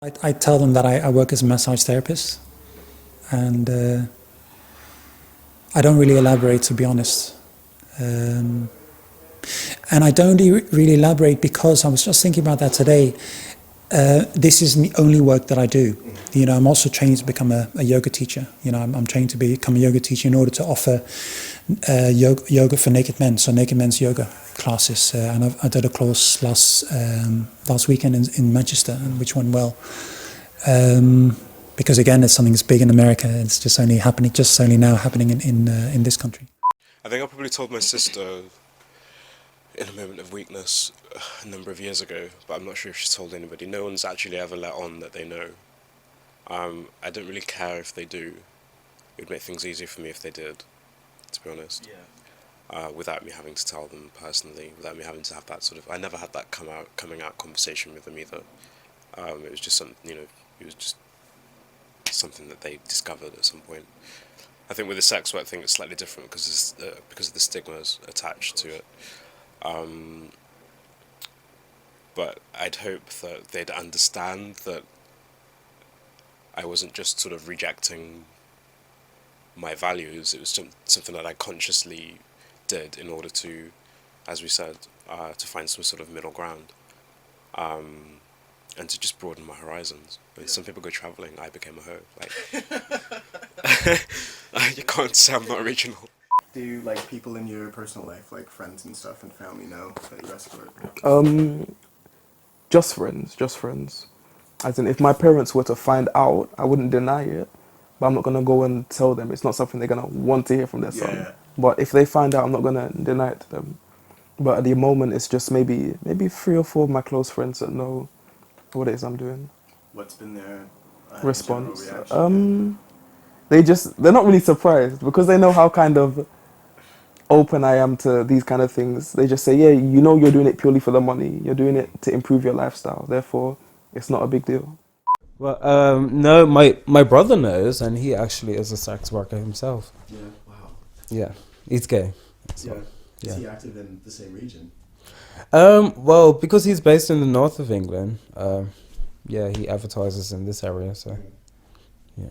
I tell them that I work as a massage therapist, and I don't really elaborate, to be honest. And I don't really elaborate because I was just thinking about that today. This isn't the only work that I do. You know, I'm also trained to become a yoga teacher. You know, I'm trained to become a yoga teacher in order to offer yoga for naked men, so naked men's yoga classes. And I did a course last weekend in Manchester, which went well. Because again, it's something that's big in America. It's just only now happening in this country. I think I probably told my sister in a moment of weakness a number of years ago, but I'm not sure if she's told anybody. No one's actually ever let on that they know. I don't really care if they do. It would make things easier for me if they did, to be honest. Yeah. Without me having to tell them personally, without me having to have that sort of... I never had that coming out conversation with them either. It was just something, it was just something that they discovered at some point. I think with the sex work thing, it's slightly different because of the stigmas attached to it. But I'd hope that they'd understand that I wasn't just sort of rejecting my values. It was something that I consciously did in order to, as we said, to find some sort of middle ground. And to just broaden my horizons. I mean, some people go travelling, I became a hoe. You can't say I'm not original. Do people in your personal life, like friends and stuff and family, know that you escort? Just friends. As in, if my parents were to find out, I wouldn't deny it, but I'm not gonna go and tell them. It's not something they're gonna want to hear from their son. Yeah. But if they find out, I'm not gonna deny it to them. But at the moment, it's just maybe 3 or 4 of my close friends that know what it is I'm doing. What's been their Response? general reaction? They're not really surprised because they know how kind of open I am to these kind of things. They just say, yeah, you know you're doing it purely for the money. You're doing it to improve your lifestyle. Therefore, it's not a big deal. Well, no, my brother knows, and he actually is a sex worker himself. Yeah, wow. Yeah, he's gay. So, yeah. Is he active in the same region? Well, because he's based in the north of England, yeah, he advertises in this area, so, yeah.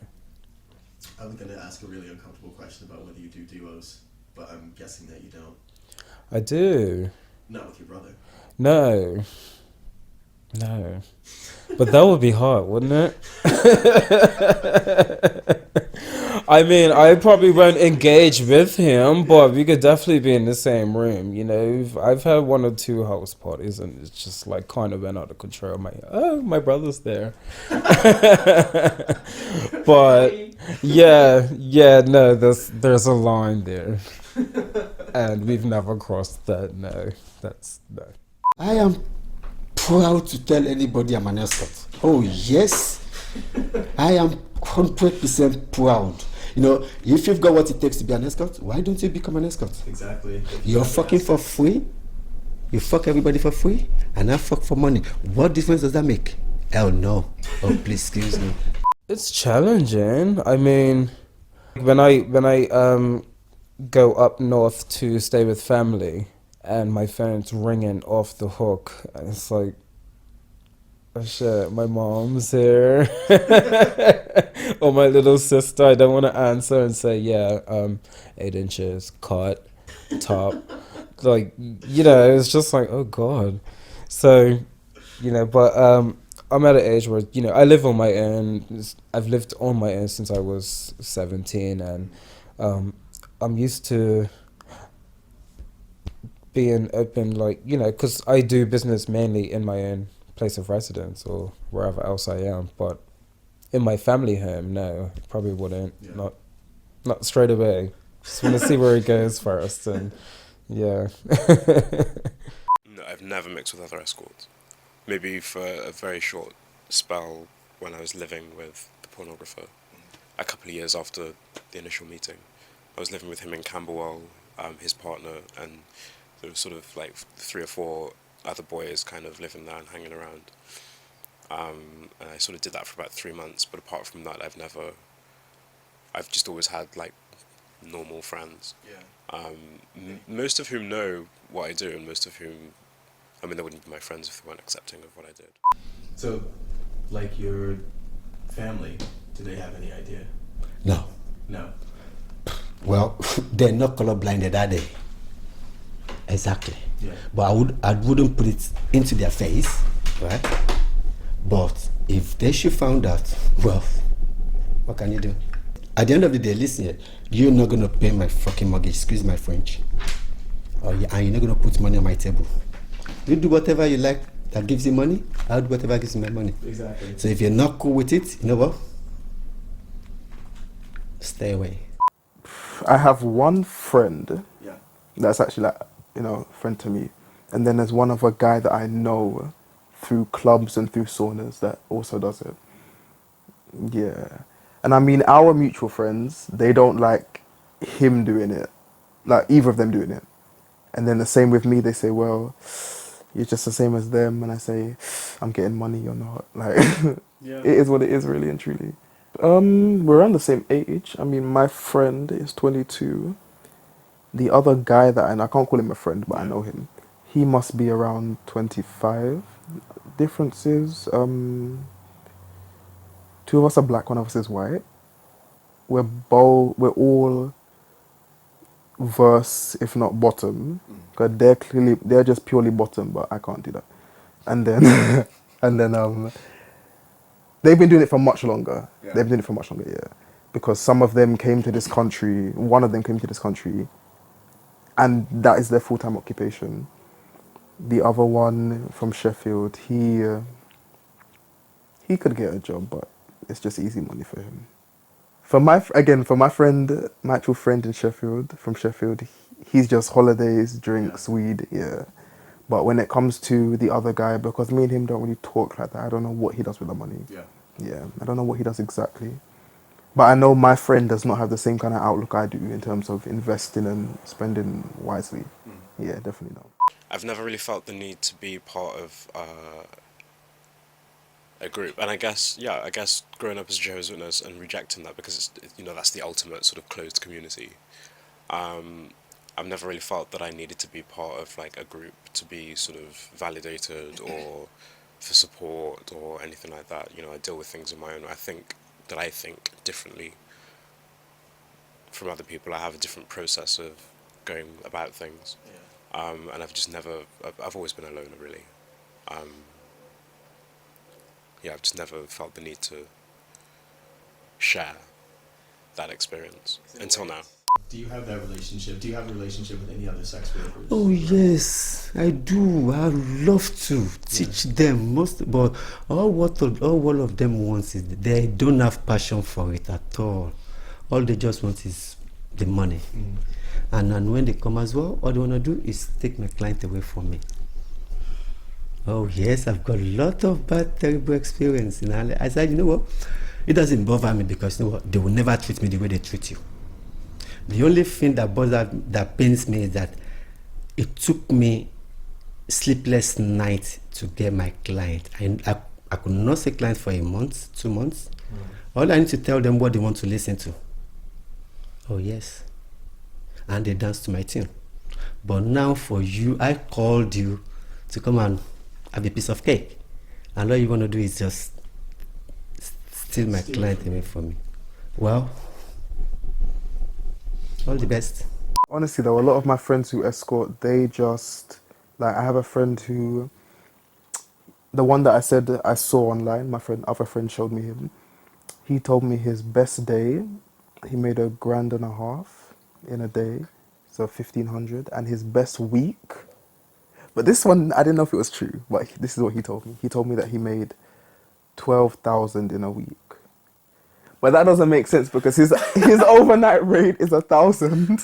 I was going to ask a really uncomfortable question about whether you do duos, but I'm guessing that you don't. I do. Not with your brother. No. But that would be hard, wouldn't it? I mean, I probably won't engage with him, but we could definitely be in the same room. You know, I've had 1 or 2 house parties, and it's just like kind of went out of control. My brother's there. But yeah, no, there's a line there, and we've never crossed that. No. I am proud to tell anybody I'm an escort. Oh yes, I am 100% proud. You know, if you've got what it takes to be an escort, why don't you become an escort? Exactly. You're fucking for free. You fuck everybody for free, and I fuck for money. What difference does that make? Hell no. Oh, please excuse me. It's challenging. I mean, when I go up north to stay with family, and my phone's ringing off the hook, and it's like, oh shit, my mom's here. Or my little sister. I don't want to answer and say, yeah, 8 inches, cut, top. Like, it's just like, oh God. So, but I'm at an age where, I live on my own. I've lived on my own since I was 17, and I'm used to being open, because I do business mainly in my own place of residence or wherever else I am, but in my family home, no, probably wouldn't. Yeah. Not straight away. Just want to see where it goes first, and yeah. No, I've never mixed with other escorts. Maybe for a very short spell when I was living with the pornographer, a couple of years after the initial meeting. I was living with him in Camberwell, his partner, and there was sort of 3 or 4 other boys kind of living there and hanging around. And I sort of did that for about 3 months, but apart from that, I've just always had normal friends. Yeah. Most of whom know what I do, and most of whom, they wouldn't be my friends if they weren't accepting of what I did. So, like your family, do they have any idea? No. No. Well, they're not colorblinded, are they? Exactly. Yeah. But I wouldn't put it into their face, right? But if they should find out, well, what can you do? At the end of the day, listen here, you're not gonna pay my fucking mortgage, excuse my French. And you're not gonna put money on my table. You do whatever you like that gives you money, I'll do whatever gives me my money. Exactly. So if you're not cool with it, you know what? Stay away. I have one friend Yeah. that's actually like, you know, a friend to me. And then there's one other guy that I know through clubs and through saunas that also does it. Yeah. And I mean, our mutual friends, they don't like him doing it, like either of them doing it. And then the same with me, they say, well, you're just the same as them. And I say, I'm getting money, you're not. Like, Yeah. it is what it is, really and truly. We're around the same age. I mean, my friend is 22. The other guy that I can't call him a friend, but I know him. He must be around 25. Difference is, two of us are black, one of us is white. We're all verse, if not bottom, because they're just purely bottom, but I can't do that. And then, they've been doing it for much longer. Yeah. They've been doing it for much longer, yeah. Because some of them came to this country, one of them came to this country, and that is their full-time occupation. The other one from Sheffield, he could get a job, but it's just easy money for him. For my friend, my actual friend in Sheffield, from Sheffield, he's just holidays, drinks, weed, yeah. But when it comes to the other guy, because me and him don't really talk like that, I don't know what he does with the money. Yeah. Yeah, I don't know what he does exactly. But I know my friend does not have the same kind of outlook I do in terms of investing and spending wisely. Yeah, definitely not. I've never really felt the need to be part of a group, and I guess growing up as a Jehovah's Witness and rejecting that because that's the ultimate sort of closed community. I've never really felt that I needed to be part of like a group to be sort of validated or for support or anything like that. I deal with things on my own. I think differently from other people. I have a different process of going about things. And I've always been a loner, really. I've just never felt the need to share that experience until now. Do you have that relationship? Do you have a relationship with any other sex workers? Oh yes, I do. I love to teach them but all of them wants is they don't have passion for it at all. All they just want is the money. And when they come as well, all they want to do is take my client away from me. Oh yes, I've got a lot of bad, terrible experience. I said, you know what? It doesn't bother me because you know what? They will never treat me the way they treat you. The only thing that pains me is that it took me sleepless nights to get my client. I could not see client for a month, 2 months. All I need to tell them what they want to listen to. Oh yes. And they dance to my tune. But now for you, I called you to come and have a piece of cake. And all you want to do is just steal my client away from me. Well, all the best. Honestly though, a lot of my friends who escort, they just, like, I have a friend who, the one that I said I saw online, other friend showed me him. He told me his best day, he made $1,500 in a day, so 1,500, and his best week, but this one, I didn't know if it was true, but this is what he told me. He told me that he made 12,000 in a week. But that doesn't make sense because his overnight rate is 1,000.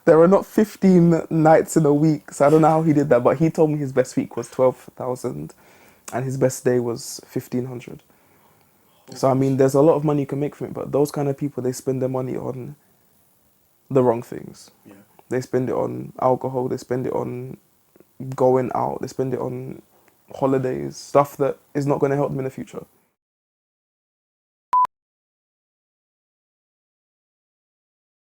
There are not 15 nights in a week, so I don't know how he did that. But he told me his best week was 12,000, and his best day was 1,500. So I mean, there's a lot of money you can make from it. But those kind of people, they spend their money on the wrong things. Yeah. They spend it on alcohol. They spend it on going out. They spend it on holidays, stuff that is not going to help them in the future.